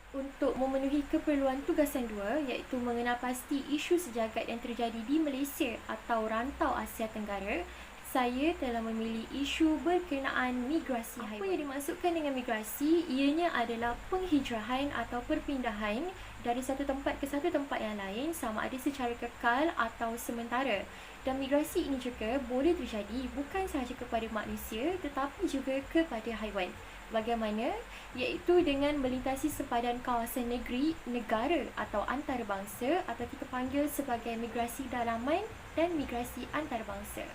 Untuk memenuhi keperluan tugasan 2 iaitu mengenal pasti isu sejagat yang terjadi di Malaysia atau rantau Asia Tenggara, saya telah memilih isu berkenaan migrasi haiwan. Apa yang dimaksudkan dengan migrasi? Ianya adalah penghijrahan atau perpindahan dari satu tempat ke satu tempat yang lain, sama ada secara kekal atau sementara. Dan migrasi ini juga boleh terjadi bukan sahaja kepada manusia tetapi juga kepada haiwan. Bagaimana? Iaitu dengan melintasi sempadan kawasan negeri, negara atau antarabangsa, atau kita panggil sebagai migrasi dalaman dan migrasi antarabangsa.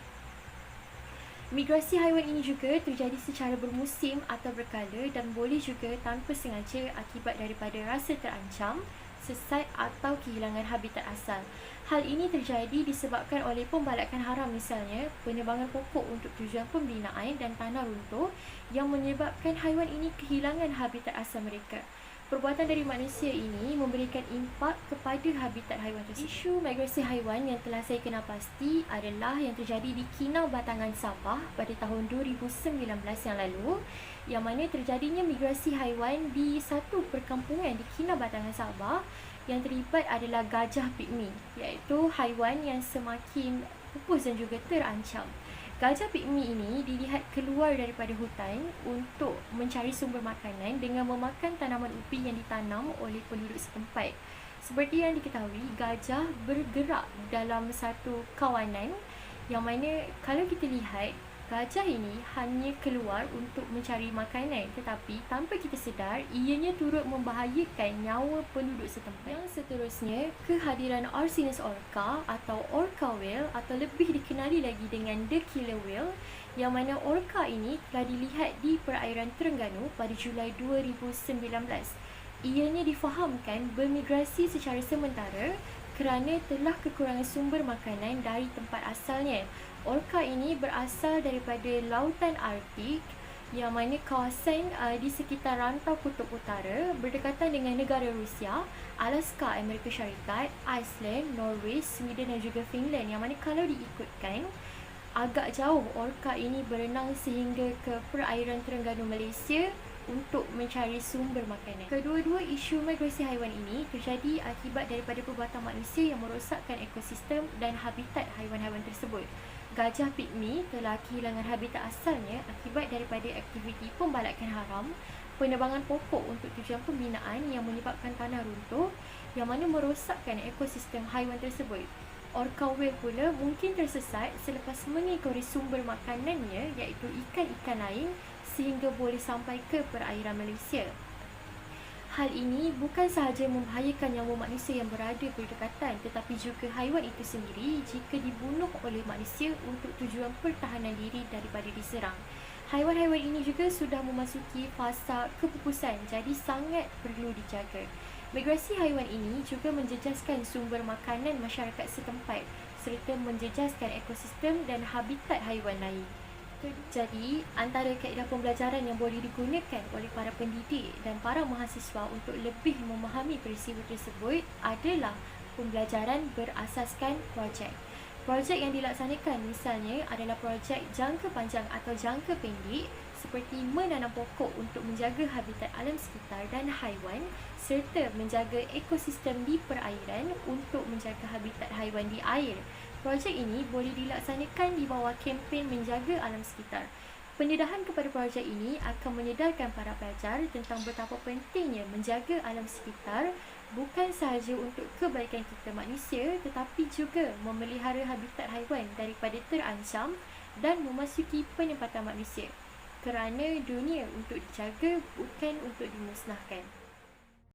Migrasi haiwan ini juga terjadi secara bermusim atau berkala dan boleh juga tanpa sengaja akibat daripada rasa terancam, sesat atau kehilangan habitat asal. Hal ini terjadi disebabkan oleh pembalakan haram, misalnya penebangan pokok untuk tujuan pembinaan dan tanah runtuh yang menyebabkan haiwan ini kehilangan habitat asal mereka. Perbuatan dari manusia ini memberikan impak kepada habitat haiwan tersebut. Isu migrasi haiwan yang telah saya kenal pasti adalah yang terjadi di Kinau Batangan Sabah pada tahun 2019 yang lalu, yang mana terjadinya migrasi haiwan di satu perkampungan di Kinau Batangan Sabah. Yang terlibat adalah gajah pigmi, iaitu haiwan yang semakin pupus dan juga terancam. Gajah pigmi ini dilihat keluar daripada hutan untuk mencari sumber makanan dengan memakan tanaman ubi yang ditanam oleh penduduk setempat. Seperti yang diketahui, gajah bergerak dalam satu kawanan yang mana kalau kita lihat, gajah ini hanya keluar untuk mencari makanan, tetapi tanpa kita sedar, ianya turut membahayakan nyawa penduduk setempat. Yang seterusnya, kehadiran Arcinus orca atau orca whale atau lebih dikenali lagi dengan the killer whale, yang mana orca ini telah dilihat di perairan Terengganu pada Julai 2019. Ianya difahamkan bermigrasi secara sementara kerana telah kekurangan sumber makanan dari tempat asalnya. Orca ini berasal daripada lautan Arktik, yang mana kawasan di sekitar rantau kutub utara berdekatan dengan negara Rusia, Alaska, Amerika Syarikat, Iceland, Norway, Sweden dan juga Finland, yang mana kalau diikutkan agak jauh orca ini berenang sehingga ke perairan Terengganu Malaysia untuk mencari sumber makanan. Kedua-dua isu migrasi haiwan ini terjadi akibat daripada perbuatan manusia yang merosakkan ekosistem dan habitat haiwan-haiwan tersebut. Gajah pigmi telah kehilangan habitat asalnya akibat daripada aktiviti pembalakan haram, penebangan pokok untuk tujuan pembinaan yang menyebabkan tanah runtuh, yang mana merosakkan ekosistem haiwan tersebut. Orca whale pula mungkin tersesat selepas mengikori sumber makanannya, iaitu ikan-ikan lain, sehingga boleh sampai ke perairan Malaysia. Hal ini bukan sahaja membahayakan nyawa manusia yang berada berdekatan, tetapi juga haiwan itu sendiri jika dibunuh oleh manusia untuk tujuan pertahanan diri daripada diserang. Haiwan-haiwan ini juga sudah memasuki fasa kepupusan, jadi sangat perlu dijaga. Migrasi haiwan ini juga menjejaskan sumber makanan masyarakat setempat serta menjejaskan ekosistem dan habitat haiwan lain. Jadi, antara kaedah pembelajaran yang boleh digunakan oleh para pendidik dan para mahasiswa untuk lebih memahami peristiwa tersebut adalah pembelajaran berasaskan projek. Projek yang dilaksanakan misalnya adalah projek jangka panjang atau jangka pendek seperti menanam pokok untuk menjaga habitat alam sekitar dan haiwan serta menjaga ekosistem di perairan untuk menjaga habitat haiwan di air. Projek ini boleh dilaksanakan di bawah kempen menjaga alam sekitar. Pendedahan kepada projek ini akan menyedarkan para pelajar tentang betapa pentingnya menjaga alam sekitar bukan sahaja untuk kebaikan kita manusia tetapi juga memelihara habitat haiwan daripada terancam dan memasuki penempatan manusia. Kerana dunia untuk dijaga bukan untuk dimusnahkan.